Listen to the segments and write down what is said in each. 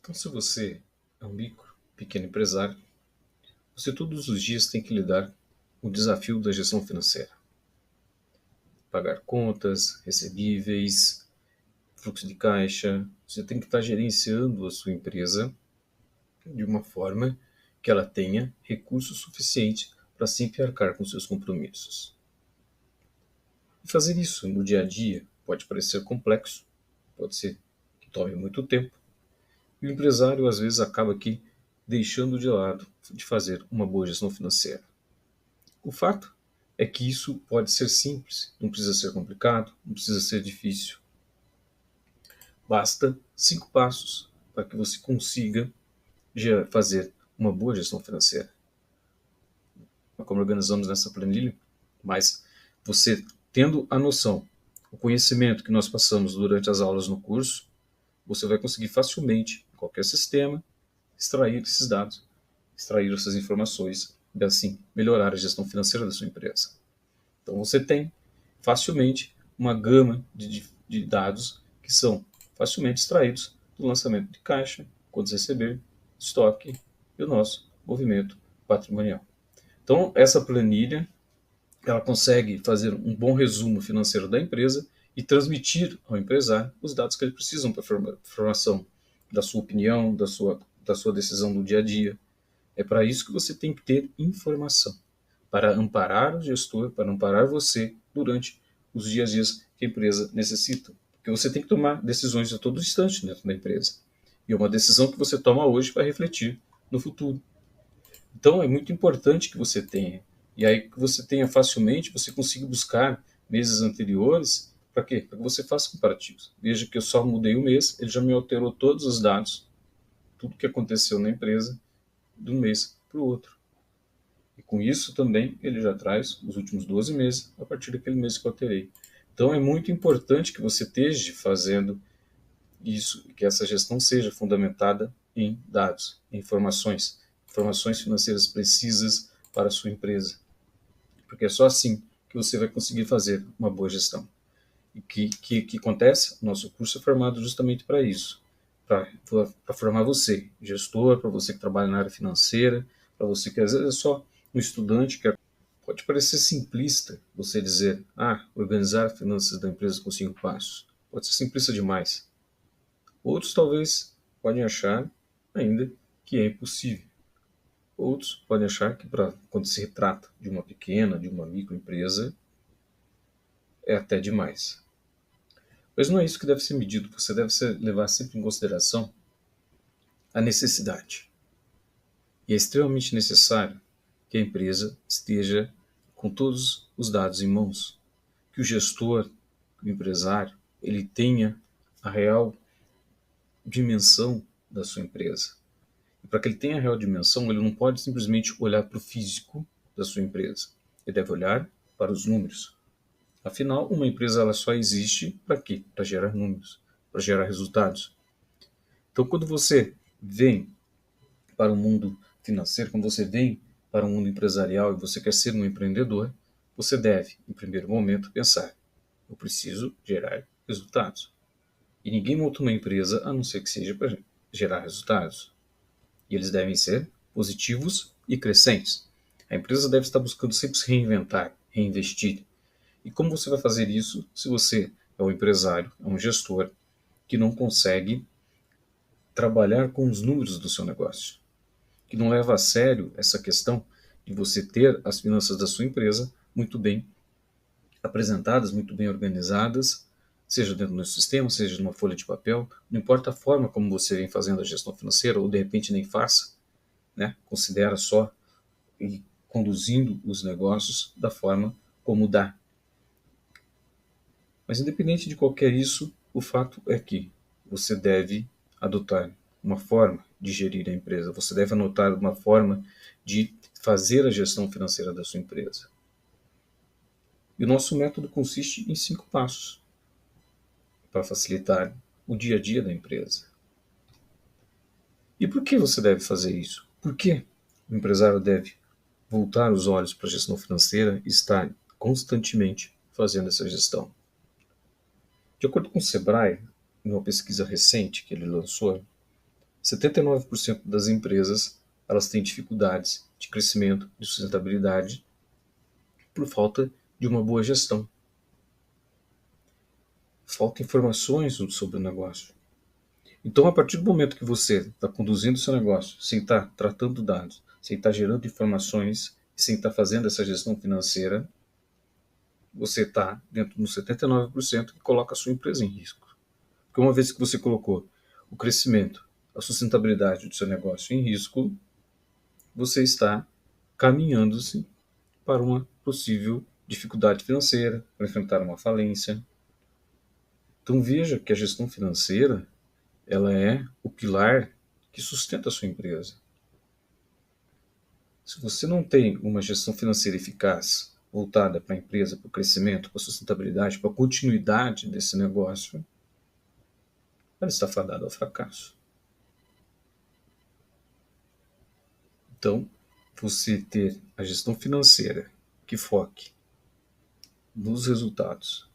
Então, se você é um micro, pequeno empresário, você todos os dias tem que lidar com o desafio da gestão financeira. Pagar contas, recebíveis, fluxo de caixa. Você tem que estar gerenciando a sua empresa de uma forma que ela tenha recursos suficientes para sempre arcar com seus compromissos. E fazer isso no dia a dia pode parecer complexo, pode ser que tome muito tempo, e o empresário às vezes acaba aqui deixando de lado de fazer uma boa gestão financeira. O fato é que isso pode ser simples, não precisa ser complicado, não precisa ser difícil. Basta 5 passos para que você consiga fazer uma boa gestão financeira. Como organizamos nessa planilha, mas você tendo a noção, o conhecimento que nós passamos durante as aulas no curso, você vai conseguir facilmente, em qualquer sistema, extrair esses dados, extrair essas informações e assim melhorar a gestão financeira da sua empresa. Então você tem facilmente uma gama de dados que são facilmente extraídos do lançamento de caixa, contas a receber, estoque e o nosso movimento patrimonial. Então essa planilha ela consegue fazer um bom resumo financeiro da empresa e transmitir ao empresário os dados que ele precisa para a formação da sua opinião, da sua decisão do dia a dia. É para isso que você tem que ter informação, para amparar o gestor, para amparar você durante os dias a dias que a empresa necessita. Porque você tem que tomar decisões a todo instante dentro da empresa. E uma decisão que você toma hoje vai refletir no futuro. Então é muito importante que você tenha. E aí que você tenha facilmente, você consiga buscar meses anteriores, para quê? Para que você faça comparativos. Veja que eu só mudei o mês, ele já me alterou todos os dados, tudo que aconteceu na empresa, de um mês para o outro. E com isso também ele já traz os últimos 12 meses, a partir daquele mês que eu alterei. Então é muito importante que você esteja fazendo isso, que essa gestão seja fundamentada em dados, em informações financeiras precisas para a sua empresa. Porque é só assim que você vai conseguir fazer uma boa gestão. E que acontece? Nosso curso é formado justamente para isso, para formar você, gestor, para você que trabalha na área financeira, para você que às vezes é só um estudante que pode parecer simplista você dizer, organizar as finanças da empresa com 5 passos. Pode ser simplista demais. Outros talvez podem achar ainda que é impossível. Outros podem achar que quando se trata de uma pequena, de uma microempresa, é até demais. Mas não é isso que deve ser medido. Você deve levar sempre em consideração a necessidade. E é extremamente necessário que a empresa esteja com todos os dados em mãos. Que o gestor, o empresário, ele tenha a real dimensão da sua empresa. E para que ele tenha a real dimensão, ele não pode simplesmente olhar para o físico da sua empresa. Ele deve olhar para os números. Afinal, uma empresa ela só existe para quê? Para gerar números, para gerar resultados. Então, quando você vem para o mundo financeiro, quando você vem para o mundo empresarial e você quer ser um empreendedor, você deve, em primeiro momento, pensar: eu preciso gerar resultados. E ninguém monta uma empresa a não ser que seja para gerar resultados. E eles devem ser positivos e crescentes. A empresa deve estar buscando sempre se reinventar, reinvestir. E como você vai fazer isso se você é um empresário, é um gestor que não consegue trabalhar com os números do seu negócio? Que não leva a sério essa questão de você ter as finanças da sua empresa muito bem apresentadas, muito bem organizadas, seja dentro do sistema, seja numa folha de papel, não importa a forma como você vem fazendo a gestão financeira, ou de repente nem faça, né? Considera só e conduzindo os negócios da forma como dá. Mas independente de qualquer isso, o fato é que você deve adotar uma forma de gerir a empresa, você deve adotar uma forma de fazer a gestão financeira da sua empresa. E o nosso método consiste em 5 passos para facilitar o dia a dia da empresa. E por que você deve fazer isso? Por que o empresário deve voltar os olhos para a gestão financeira e estar constantemente fazendo essa gestão? De acordo com o Sebrae, em uma pesquisa recente que ele lançou, 79% das empresas elas têm dificuldades de crescimento, de sustentabilidade, por falta de uma boa gestão. Falta informações sobre o negócio. Então, a partir do momento que você está conduzindo o seu negócio, sem estar tratando dados, sem estar gerando informações, sem estar fazendo essa gestão financeira, você está dentro dos 79% que coloca a sua empresa em risco. Porque uma vez que você colocou o crescimento, a sustentabilidade do seu negócio em risco, você está caminhando-se para uma possível dificuldade financeira, para enfrentar uma falência. Então veja que a gestão financeira ela é o pilar que sustenta a sua empresa. Se você não tem uma gestão financeira eficaz, voltada para a empresa, para o crescimento, para a sustentabilidade, para a continuidade desse negócio, ela está fadada ao fracasso. Então, você ter a gestão financeira que foque nos resultados,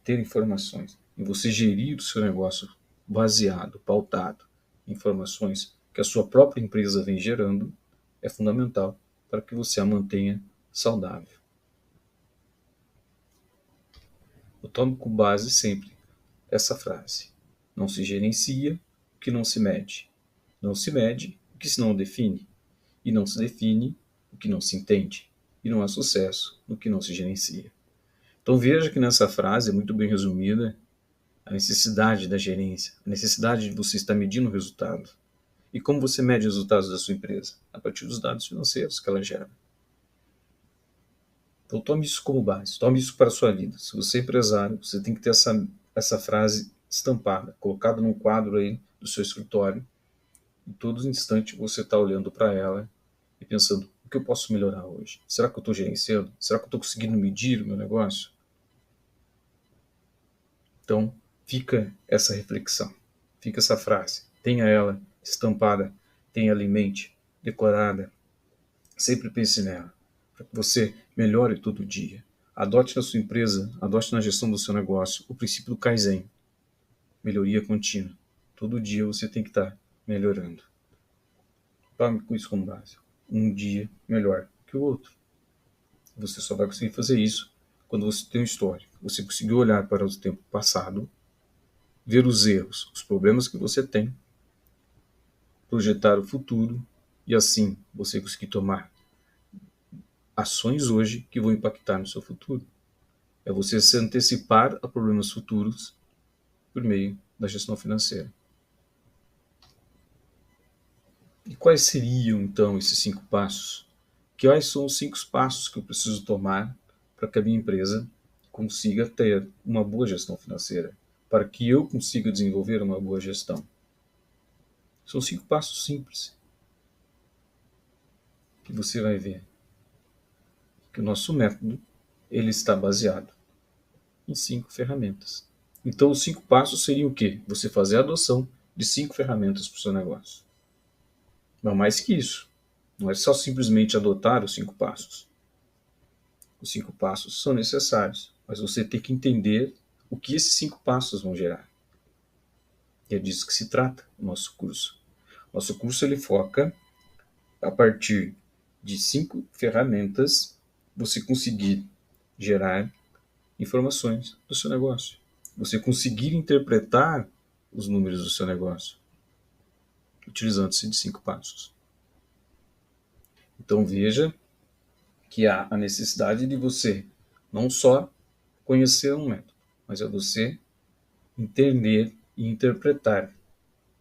ter informações, e você gerir o seu negócio baseado, pautado em informações que a sua própria empresa vem gerando, é fundamental para que você a mantenha saudável. Eu tomo como base sempre essa frase: não se gerencia o que não se mede, não se mede o que se não define, e não se define o que não se entende, e não há sucesso no que não se gerencia. Então veja que nessa frase é muito bem resumida a necessidade da gerência, a necessidade de você estar medindo o resultado. E como você mede os resultados da sua empresa? A partir dos dados financeiros que ela gera. Então tome isso como base, tome isso para a sua vida. Se você é empresário, você tem que ter essa frase estampada, colocada num quadro aí do seu escritório. Em todo instante você está olhando para ela e pensando: o que eu posso melhorar hoje? Será que eu estou gerenciando? Será que eu estou conseguindo medir o meu negócio? Então, fica essa reflexão, fica essa frase. Tenha ela estampada, tenha ela em mente, decorada. Sempre pense nela, para que você melhore todo dia. Adote na sua empresa, adote na gestão do seu negócio o princípio do Kaizen, melhoria contínua. Todo dia você tem que estar melhorando. Tome com isso como base. Um dia melhor que o outro. Você só vai conseguir fazer isso quando você tem um histórico. Você conseguiu olhar para o tempo passado, ver os erros, os problemas que você tem, projetar o futuro e assim você conseguir tomar ações hoje que vão impactar no seu futuro. É você se antecipar a problemas futuros por meio da gestão financeira. E quais seriam então esses 5 passos? Quais são os 5 passos que eu preciso tomar para que a minha empresa consiga ter uma boa gestão financeira? Para que eu consiga desenvolver uma boa gestão? São 5 passos simples que você vai ver que o nosso método ele está baseado em 5 ferramentas. Então, os 5 passos seriam o quê? Você fazer a adoção de 5 ferramentas para o seu negócio. Não mais que isso. Não é só simplesmente adotar os 5 passos. Os 5 passos são necessários, mas você tem que entender o que esses 5 passos vão gerar. E é disso que se trata o nosso curso. Nosso curso ele foca a partir de 5 ferramentas você conseguir gerar informações do seu negócio. Você conseguir interpretar os números do seu negócio, utilizando-se de 5 passos. Então veja que há a necessidade de você não só conhecer um método, mas é você entender e interpretar.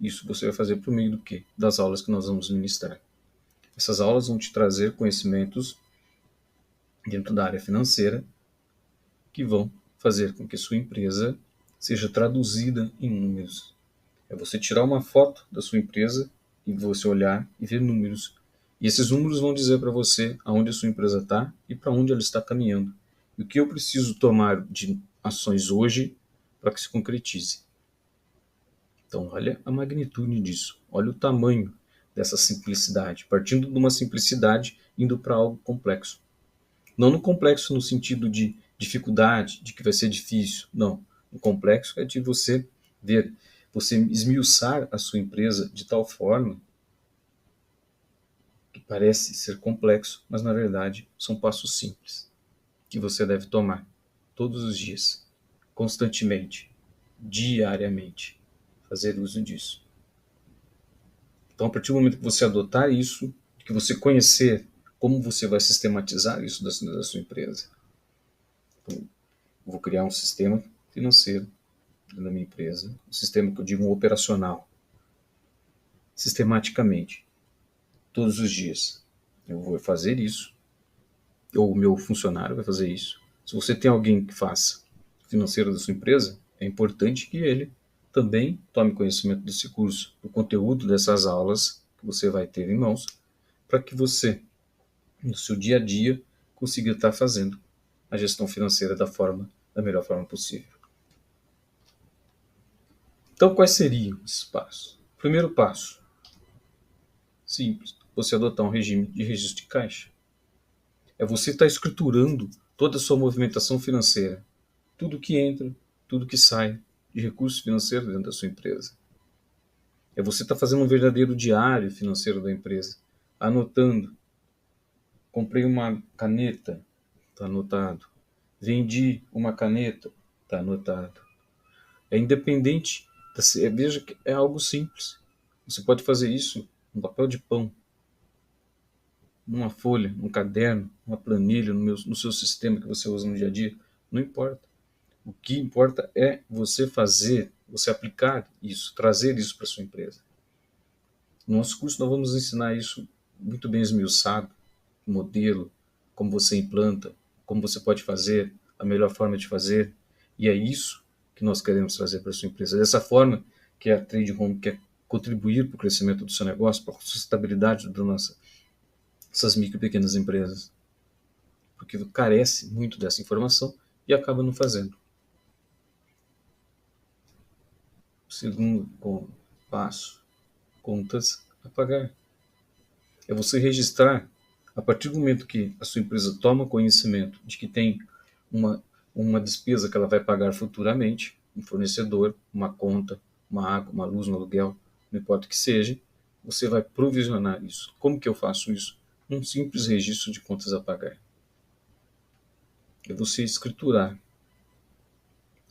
Isso você vai fazer por meio do quê? Das aulas que nós vamos ministrar. Essas aulas vão te trazer conhecimentos dentro da área financeira que vão fazer com que sua empresa seja traduzida em números. É você tirar uma foto da sua empresa e você olhar e ver números. E esses números vão dizer para você aonde a sua empresa está e para onde ela está caminhando. E o que eu preciso tomar de ações hoje para que se concretize. Então, olha a magnitude disso. Olha o tamanho dessa simplicidade. Partindo de uma simplicidade, indo para algo complexo. Não no complexo no sentido de dificuldade, de que vai ser difícil. Não. O complexo é de você ver. você esmiuçar a sua empresa de tal forma que parece ser complexo, mas na verdade são passos simples que você deve tomar todos os dias, constantemente, diariamente, fazer uso disso. Então, a partir do momento que você adotar isso, que você conhecer como você vai sistematizar isso da sua empresa. Então, eu vou criar um sistema financeiro da minha empresa, um sistema que eu digo um operacional, sistematicamente, todos os dias. Eu vou fazer isso, ou o meu funcionário vai fazer isso. Se você tem alguém que faça financeiro da sua empresa, é importante que ele também tome conhecimento desse curso, do conteúdo dessas aulas que você vai ter em mãos, para que você, no seu dia a dia, consiga estar fazendo a gestão financeira da melhor forma possível. Então, quais seriam esses passos? Primeiro passo, simples, você adotar um regime de registro de caixa. É você estar escriturando toda a sua movimentação financeira, tudo que entra, tudo que sai de recursos financeiros dentro da sua empresa. É você estar fazendo um verdadeiro diário financeiro da empresa, anotando. Comprei uma caneta, está anotado. Vendi uma caneta, está anotado. É independente, veja que é algo simples. Você pode fazer isso no papel de pão, numa folha, num caderno, numa planilha, no seu sistema que você usa no dia a dia. Não importa. O que importa é você fazer, você aplicar isso, trazer isso para sua empresa. No nosso curso nós vamos ensinar isso muito bem esmiuçado, modelo, como você implanta, como você pode fazer, a melhor forma de fazer. E é isso que nós queremos trazer para a sua empresa. Dessa forma que a Trade Home quer contribuir para o crescimento do seu negócio, para a sustentabilidade dessas micro e pequenas empresas. Porque carece muito dessa informação e acaba não fazendo. Segundo passo, contas a pagar. É você registrar, a partir do momento que a sua empresa toma conhecimento de que tem uma despesa que ela vai pagar futuramente, um fornecedor, uma conta, uma água, uma luz, um aluguel, não importa o que seja, você vai provisionar isso. Como que eu faço isso? Um simples registro de contas a pagar. É você escriturar,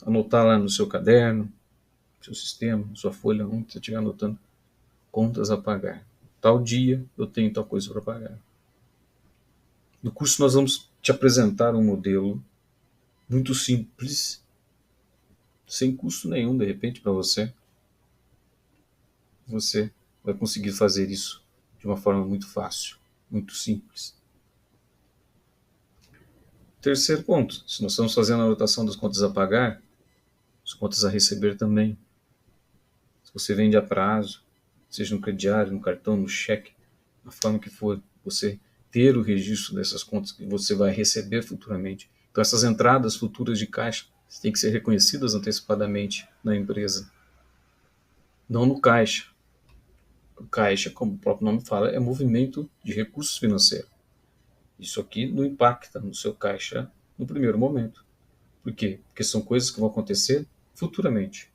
anotar lá no seu caderno, seu sistema, sua folha, onde você estiver anotando, contas a pagar. Tal dia eu tenho tal coisa para pagar. No curso nós vamos te apresentar um modelo muito simples, sem custo nenhum, de repente, para você. Você vai conseguir fazer isso de uma forma muito fácil, muito simples. Terceiro ponto, se nós estamos fazendo a anotação das contas a pagar, as contas a receber também. Se você vende a prazo, seja no crediário, no cartão, no cheque, da forma que for, você ter o registro dessas contas que você vai receber futuramente. Então essas entradas futuras de caixa têm que ser reconhecidas antecipadamente na empresa. Não no caixa. O caixa, como o próprio nome fala, é movimento de recursos financeiros. Isso aqui não impacta no seu caixa no primeiro momento. Por quê? Porque são coisas que vão acontecer futuramente,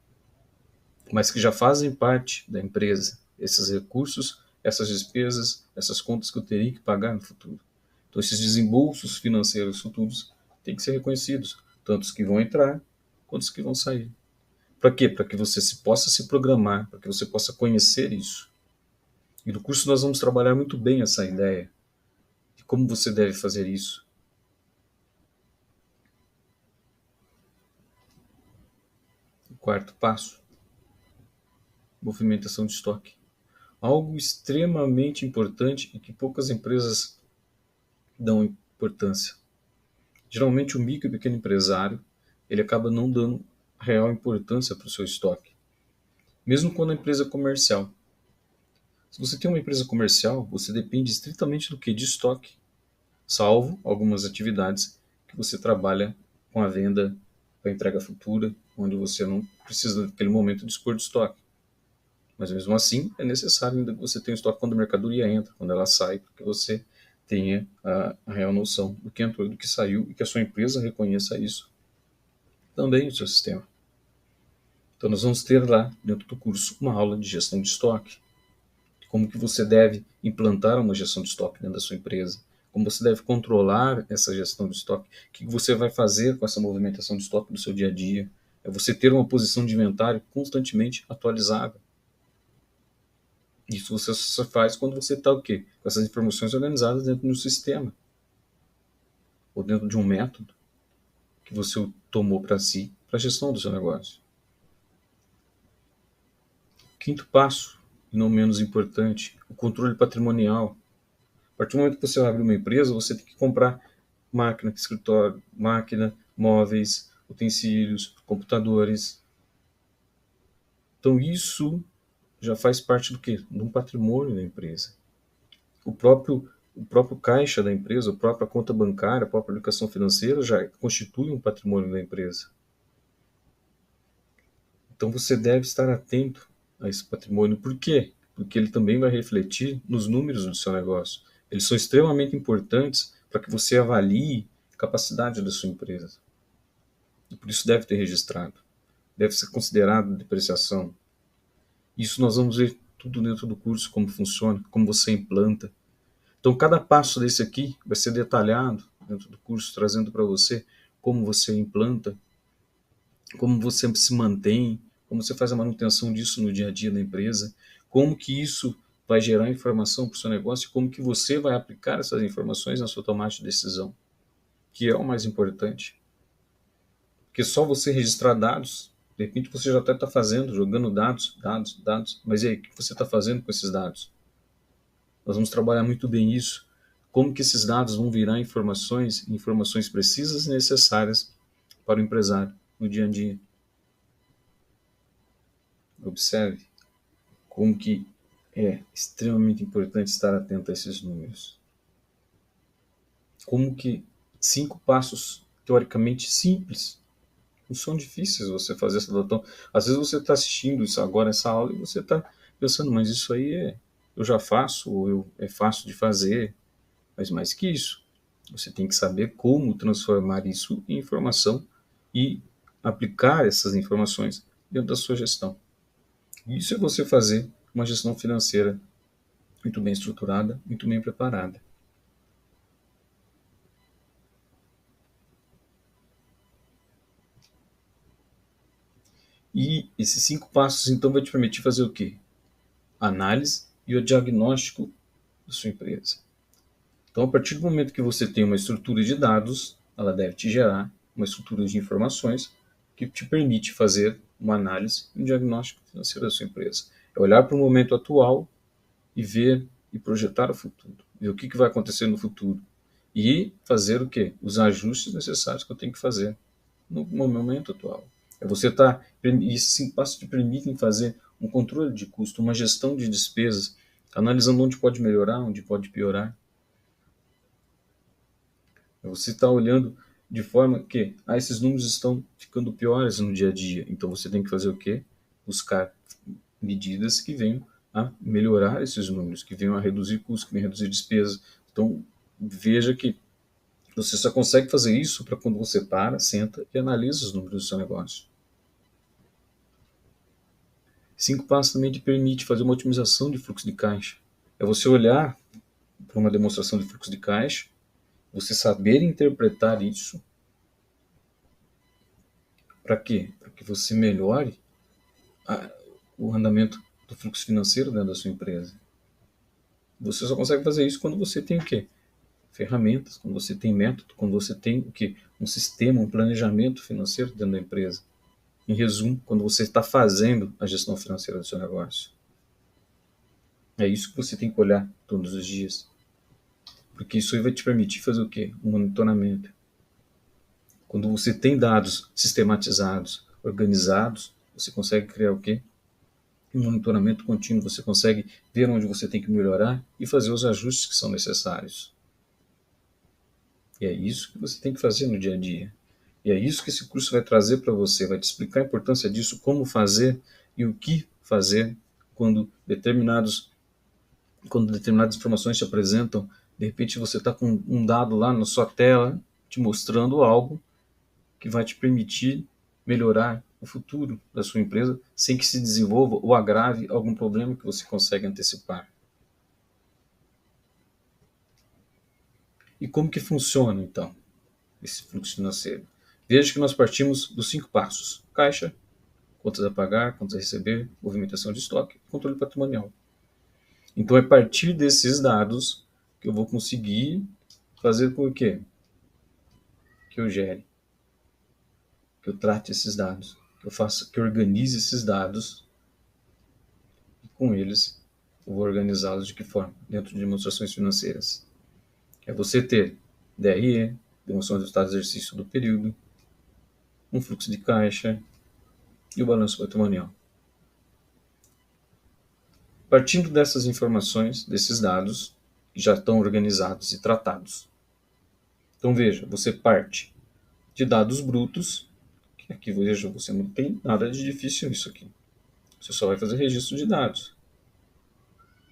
mas que já fazem parte da empresa. Esses recursos, essas despesas, essas contas que eu teria que pagar no futuro. Então, esses desembolsos financeiros futuros têm que ser reconhecidos, tanto os que vão entrar quanto os que vão sair. Para quê? Para que você possa se programar, para que você possa conhecer isso. E no curso nós vamos trabalhar muito bem essa ideia de como você deve fazer isso. O quarto passo, movimentação de estoque. Algo extremamente importante e que poucas empresas dão importância. Geralmente o micro e pequeno empresário, ele acaba não dando real importância para o seu estoque. Mesmo quando a empresa é comercial. Se você tem uma empresa comercial, você depende estritamente do que? De estoque. Salvo algumas atividades que você trabalha com a venda para entrega futura, onde você não precisa naquele momento dispor de estoque. Mas mesmo assim, é necessário ainda que você tenha estoque quando a mercadoria entra, quando ela sai, para que você tenha a real noção do que entrou e do que saiu e que a sua empresa reconheça isso também no seu sistema. Então nós vamos ter lá dentro do curso uma aula de gestão de estoque. Como que você deve implantar uma gestão de estoque dentro da sua empresa, como você deve controlar essa gestão de estoque, o que você vai fazer com essa movimentação de estoque do seu dia a dia. É você ter uma posição de inventário constantemente atualizada. Isso você só faz quando você está o quê? Com essas informações organizadas dentro de um sistema, ou dentro de um método que você tomou para si, para a gestão do seu negócio. Quinto passo, e não menos importante, o controle patrimonial. A partir do momento que você vai abrir uma empresa, você tem que comprar máquina, escritório, máquina, móveis, utensílios, computadores. Então isso já faz parte do quê? De um patrimônio da empresa. O próprio caixa da empresa, a própria conta bancária, a própria aplicação financeira já constitui um patrimônio da empresa. Então você deve estar atento a esse patrimônio. Por quê? Porque ele também vai refletir nos números do seu negócio. Eles são extremamente importantes para que você avalie a capacidade da sua empresa. E por isso deve ter registrado. Deve ser considerado depreciação. Isso nós vamos ver tudo dentro do curso, como funciona, como você implanta. Então cada passo desse aqui vai ser detalhado dentro do curso, trazendo para você como você implanta, como você se mantém, como você faz a manutenção disso no dia a dia da empresa, como que isso vai gerar informação para o seu negócio e como que você vai aplicar essas informações na sua tomada de decisão, que é o mais importante. Porque só você registrar dados, de repente você já até está fazendo, jogando dados, mas e aí, o que você está fazendo com esses dados? Nós vamos trabalhar muito bem isso, como que esses dados vão virar informações precisas e necessárias para o empresário no dia a dia. Observe como que é extremamente importante estar atento a esses números. Como que 5 passos teoricamente simples não são difíceis você fazer essa adoção. Às vezes você está assistindo isso agora, essa aula, e você está pensando, mas isso aí eu já faço, ou é fácil de fazer. Mas mais que isso, você tem que saber como transformar isso em informação e aplicar essas informações dentro da sua gestão. Isso é você fazer uma gestão financeira muito bem estruturada, muito bem preparada. E esses 5 passos, então, vai te permitir fazer o quê? A análise e o diagnóstico da sua empresa. Então, a partir do momento que você tem uma estrutura de dados, ela deve te gerar uma estrutura de informações que te permite fazer uma análise e um diagnóstico financeiro da sua empresa. É olhar para o momento atual e ver e projetar o futuro. Ver o que vai acontecer no futuro. E fazer o quê? Os ajustes necessários que eu tenho que fazer no momento atual. É você estar. E esses 5 passos te permitem fazer um controle de custo, uma gestão de despesas, analisando onde pode melhorar, onde pode piorar. Você está olhando de forma que esses números estão ficando piores no dia a dia. Então você tem que fazer o quê? Buscar medidas que venham a melhorar esses números, que venham a reduzir custos, que venham a reduzir despesas. Então veja que você só consegue fazer isso para quando você para, senta e analisa os números do seu negócio. 5 passos também te permite fazer uma otimização de fluxo de caixa. É você olhar para uma demonstração de fluxo de caixa, você saber interpretar isso. Para quê? Para que você melhore o andamento do fluxo financeiro dentro da sua empresa. Você só consegue fazer isso quando você tem o quê? Ferramentas, quando você tem método, quando você tem o quê? Um sistema, um planejamento financeiro dentro da empresa. Em resumo, quando você está fazendo a gestão financeira do seu negócio. É isso que você tem que olhar todos os dias. Porque isso aí vai te permitir fazer o quê? Um monitoramento. Quando você tem dados sistematizados, organizados, você consegue criar o quê? Um monitoramento contínuo. Você consegue ver onde você tem que melhorar e fazer os ajustes que são necessários. E é isso que você tem que fazer no dia a dia. E é isso que esse curso vai trazer para você, vai te explicar a importância disso, como fazer e o que fazer quando determinadas informações te apresentam. De repente você está com um dado lá na sua tela, te mostrando algo que vai te permitir melhorar o futuro da sua empresa sem que se desenvolva ou agrave algum problema que você consegue antecipar. E como que funciona, então, esse fluxo financeiro? Veja que nós partimos dos 5 passos: caixa, contas a pagar, contas a receber, movimentação de estoque, controle patrimonial. Então, é a partir desses dados que eu vou conseguir fazer com que eu gere, que eu trate esses dados, que eu faça, que eu organize esses dados e com eles eu vou organizá-los de que forma? Dentro de demonstrações financeiras. É você ter DRE, demonstração de resultados de exercício do período, um fluxo de caixa e o balanço patrimonial. Partindo dessas informações, desses dados, que já estão organizados e tratados. Então veja, você parte de dados brutos, que aqui veja, você não tem nada de difícil nisso aqui. Você só vai fazer registro de dados.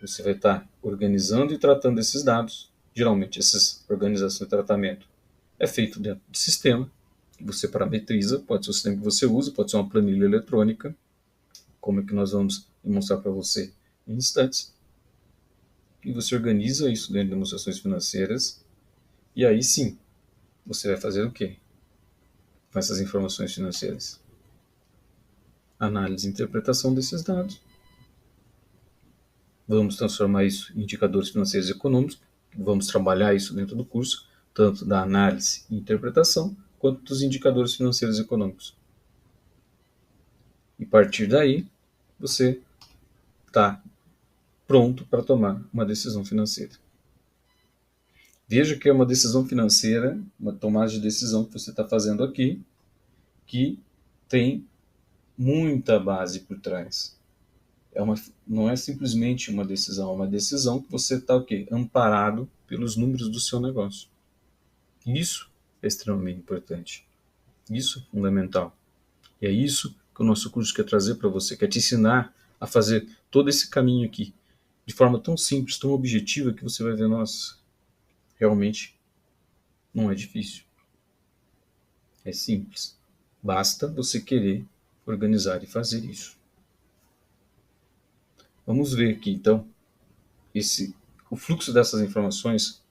Você vai estar organizando e tratando esses dados. Geralmente, essa organização e tratamento é feito dentro de sistema, que você parametriza, pode ser o sistema que você usa, pode ser uma planilha eletrônica, como é que nós vamos demonstrar para você em instantes. E você organiza isso dentro de demonstrações financeiras, e aí sim, você vai fazer o quê com essas informações financeiras? Análise e interpretação desses dados. Vamos transformar isso em indicadores financeiros e econômicos, vamos trabalhar isso dentro do curso, tanto da análise e interpretação, quanto dos indicadores financeiros e econômicos. E a partir daí, você está pronto para tomar uma decisão financeira. Veja que é uma decisão financeira, uma tomada de decisão que você está fazendo aqui, que tem muita base por trás. Não é simplesmente uma decisão que você está amparado pelos números do seu negócio. Isso é extremamente importante. Isso é fundamental. E é isso que o nosso curso quer trazer para você, quer te ensinar a fazer todo esse caminho aqui, de forma tão simples, tão objetiva, que você vai ver, nossa, realmente não é difícil. É simples. Basta você querer organizar e fazer isso. Vamos ver aqui, então, o fluxo dessas informações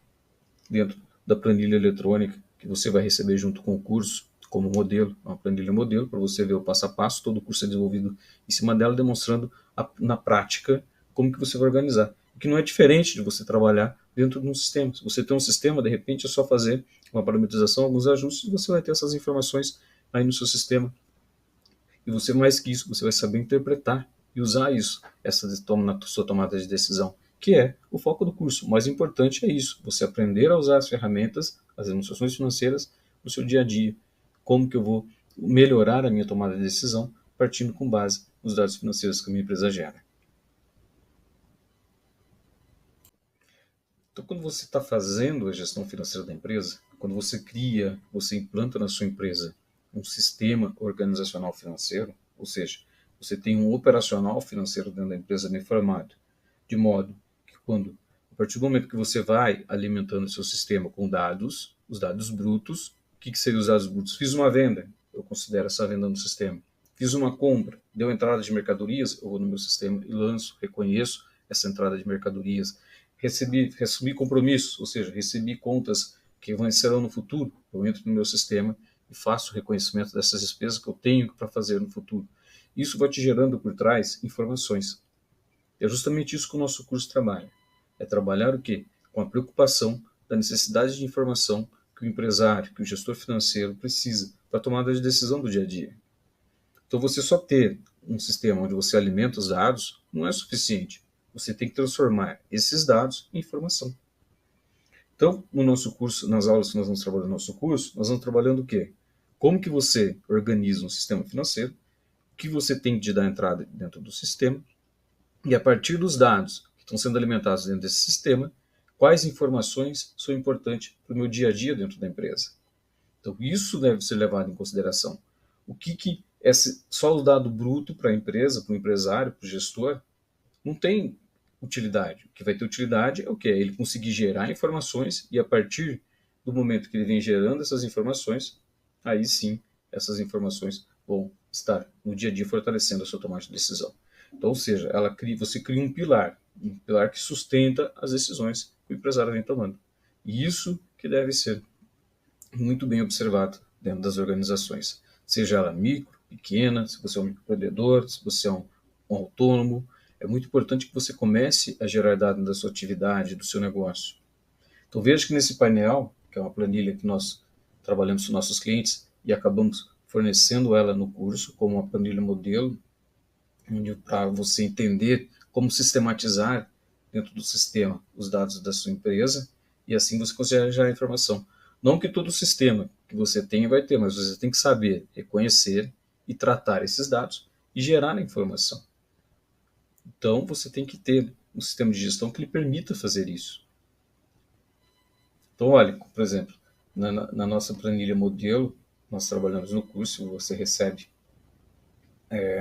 dentro da planilha eletrônica que você vai receber junto com o curso, como modelo, uma planilha modelo, para você ver o passo a passo. Todo o curso é desenvolvido em cima dela, demonstrando na prática como que você vai organizar. O que não é diferente de você trabalhar dentro de um sistema. Se você tem um sistema, de repente é só fazer uma parametrização, alguns ajustes, e você vai ter essas informações aí no seu sistema. E você, mais que isso, você vai saber interpretar e usar isso, na sua tomada de decisão, que é o foco do curso. O mais importante é isso, você aprender a usar as ferramentas, as demonstrações financeiras no seu dia a dia. Como que eu vou melhorar a minha tomada de decisão partindo com base nos dados financeiros que a minha empresa gera. Então, quando você está fazendo a gestão financeira da empresa, quando você cria, você implanta na sua empresa um sistema organizacional financeiro, ou seja, você tem um operacional financeiro dentro da empresa bem formado, de modo que a partir do momento que você vai alimentando o seu sistema com dados, os dados brutos, o que seriam os dados brutos? Fiz uma venda, eu considero essa venda no sistema. Fiz uma compra, deu entrada de mercadorias, eu vou no meu sistema e lanço, reconheço essa entrada de mercadorias. Recebi compromissos, ou seja, recebi contas que vencerão no futuro, eu entro no meu sistema e faço o reconhecimento dessas despesas que eu tenho para fazer no futuro. Isso vai te gerando por trás informações. É justamente isso que o nosso curso trabalha. É trabalhar o quê? Com a preocupação da necessidade de informação que o empresário, que o gestor financeiro precisa para a tomada de decisão do dia a dia. Então, você só ter um sistema onde você alimenta os dados não é suficiente. Você tem que transformar esses dados em informação. Então, no nosso curso, nas aulas que nós vamos trabalhar no nosso curso, nós vamos trabalhando o quê? Como que você organiza um sistema financeiro, o que você tem de dar entrada dentro do sistema, e a partir dos dados que estão sendo alimentados dentro desse sistema, quais informações são importantes para o meu dia a dia dentro da empresa. Então, isso deve ser levado em consideração. O que é só o dado bruto para a empresa, para o empresário, para o gestor, não tem utilidade. O que vai ter utilidade é o quê? É ele conseguir gerar informações e a partir do momento que ele vem gerando essas informações, aí sim essas informações vão estar no dia a dia fortalecendo a sua tomada de decisão. Então, ou seja, você cria um pilar que sustenta as decisões que o empresário vem tomando. E isso que deve ser muito bem observado dentro das organizações, seja ela micro, pequena, se você é um microempreendedor, se você é um autônomo. É muito importante que você comece a gerar dados da sua atividade, do seu negócio. Então veja que nesse painel, que é uma planilha que nós trabalhamos com nossos clientes e acabamos fornecendo ela no curso como uma planilha modelo, para você entender como sistematizar dentro do sistema os dados da sua empresa e assim você consegue gerar informação. Não que todo sistema que você tenha vai ter, mas você tem que saber reconhecer e tratar esses dados e gerar a informação. Então você tem que ter um sistema de gestão que lhe permita fazer isso. Então, olha, por exemplo, na nossa planilha modelo, nós trabalhamos no curso, você recebe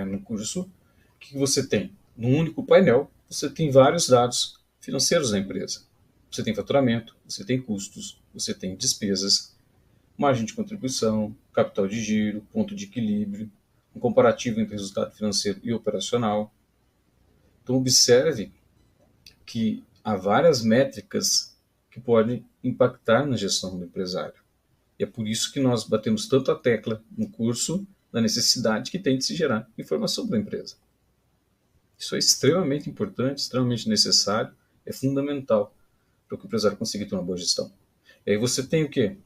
no curso, o que você tem? Num único painel, você tem vários dados financeiros da empresa. Você tem faturamento, você tem custos, você tem despesas, margem de contribuição, capital de giro, ponto de equilíbrio, um comparativo entre resultado financeiro e operacional. Então, observe que há várias métricas que podem impactar na gestão do empresário. E é por isso que nós batemos tanto a tecla no curso da necessidade que tem de se gerar informação para a empresa. Isso é extremamente importante, extremamente necessário, é fundamental para que o empresário consiga ter uma boa gestão. E aí você tem o quê?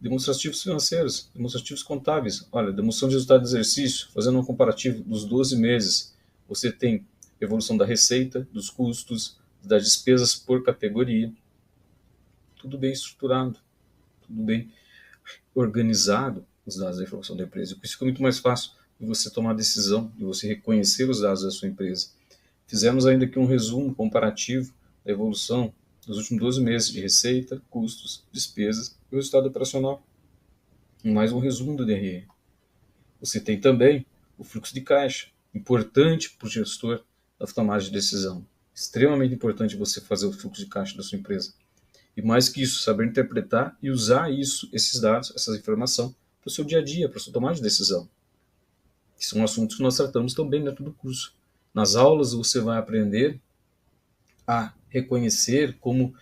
Demonstrativos financeiros, demonstrativos contábeis. Olha, demonstração de resultado de exercício, fazendo um comparativo dos 12 meses. Você tem evolução da receita, dos custos, das despesas por categoria. Tudo bem estruturado, tudo bem organizado, os dados da informação da empresa. Isso fica muito mais fácil de você tomar a decisão, de você reconhecer os dados da sua empresa. Fizemos ainda aqui um resumo comparativo da evolução dos últimos 12 meses de receita, custos, despesas e o resultado operacional. Mais um resumo do DRE. Você tem também o fluxo de caixa, importante para o gestor da tomada de decisão. Extremamente importante você fazer o fluxo de caixa da sua empresa. E mais que isso, saber interpretar e usar esses dados, essa informação, para o seu dia a dia, para a sua tomada de decisão. Que são assuntos que nós tratamos também dentro do curso. Nas aulas você vai aprender a reconhecer como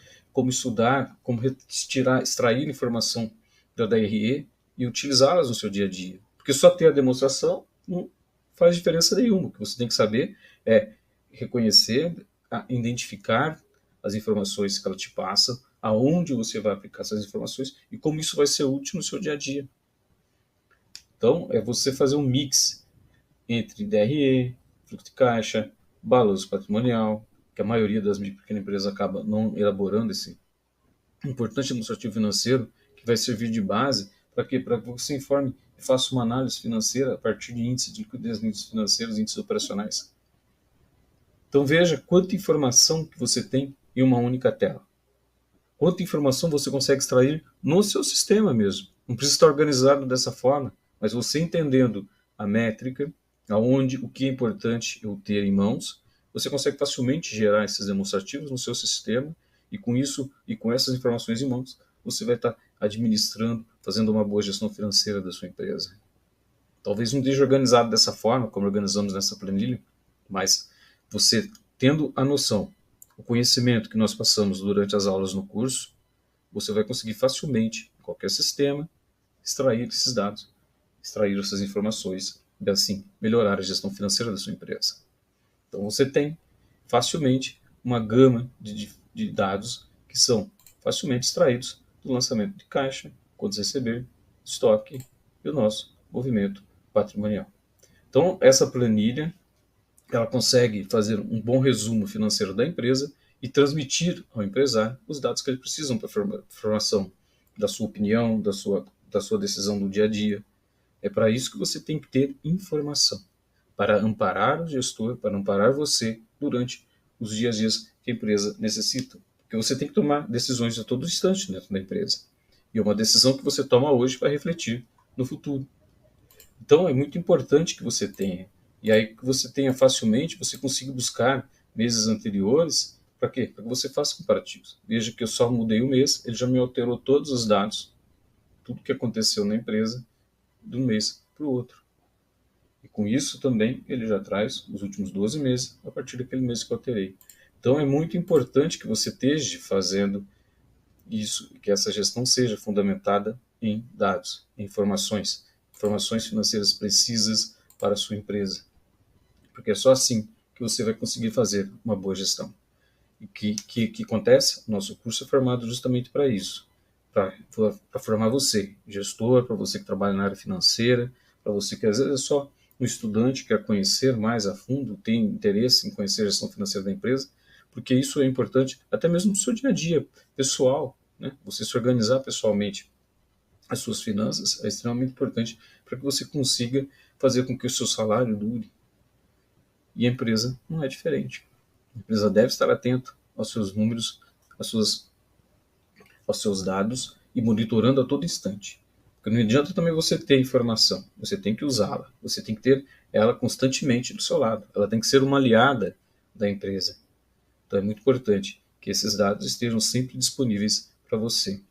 estudar, como extrair informação da DRE e utilizá-las no seu dia a dia. Porque só ter a demonstração não faz diferença nenhuma. O que você tem que saber é reconhecer, identificar as informações que ela te passa, aonde você vai aplicar essas informações e como isso vai ser útil no seu dia a dia. Então, é você fazer um mix entre DRE, fluxo de caixa, balanço patrimonial, que a maioria das pequenas empresas acaba não elaborando esse importante demonstrativo financeiro, que vai servir de base para quê? Para que você informe e faça uma análise financeira a partir de índices de liquidez, índices financeiros, índices operacionais. Então veja quanta informação que você tem em uma única tela. Quanta informação você consegue extrair no seu sistema mesmo. Não precisa estar organizado dessa forma, mas você entendendo a métrica, o que é importante eu ter em mãos, você consegue facilmente gerar esses demonstrativos no seu sistema e com isso e com essas informações em mãos, você vai estar administrando, fazendo uma boa gestão financeira da sua empresa. Talvez não esteja organizado dessa forma, como organizamos nessa planilha, mas você tendo a noção, o conhecimento que nós passamos durante as aulas no curso, você vai conseguir facilmente, em qualquer sistema, extrair esses dados, extrair essas informações e assim melhorar a gestão financeira da sua empresa. Então você tem facilmente uma gama de dados que são facilmente extraídos do lançamento de caixa, contas a receber, estoque e o nosso movimento patrimonial. Então essa planilha ela consegue fazer um bom resumo financeiro da empresa e transmitir ao empresário os dados que ele precisa para a formação da sua opinião, da sua decisão do dia a dia. É para isso que você tem que ter informação, para amparar o gestor, para amparar você durante os dias a dias que a empresa necessita. Porque você tem que tomar decisões a todo instante dentro da empresa. E uma decisão que você toma hoje vai refletir no futuro. Então é muito importante que você tenha. E aí que você tenha facilmente, você consiga buscar meses anteriores, para quê? Para que você faça comparativos. Veja que eu só mudei o mês, ele já me alterou todos os dados, tudo que aconteceu na empresa, de um mês para o outro. com isso também ele já traz os últimos 12 meses, a partir daquele mês que eu alterei. Então é muito importante que você esteja fazendo isso, que essa gestão seja fundamentada em dados, em informações financeiras precisas para a sua empresa, porque é só assim que você vai conseguir fazer uma boa gestão. E que acontece? Nosso curso é formado justamente para isso, para formar você, gestor, para você que trabalha na área financeira, para você que às vezes é só um estudante que quer conhecer mais a fundo, tem interesse em conhecer a gestão financeira da empresa, porque isso é importante até mesmo no seu dia a dia pessoal, né? Você se organizar pessoalmente as suas finanças é extremamente importante para que você consiga fazer com que o seu salário dure. E a empresa não é diferente. A empresa deve estar atenta aos seus números, aos seus dados e monitorando a todo instante. Porque não adianta também você ter informação, você tem que usá-la, você tem que ter ela constantemente do seu lado. Ela tem que ser uma aliada da empresa. Então é muito importante que esses dados estejam sempre disponíveis para você.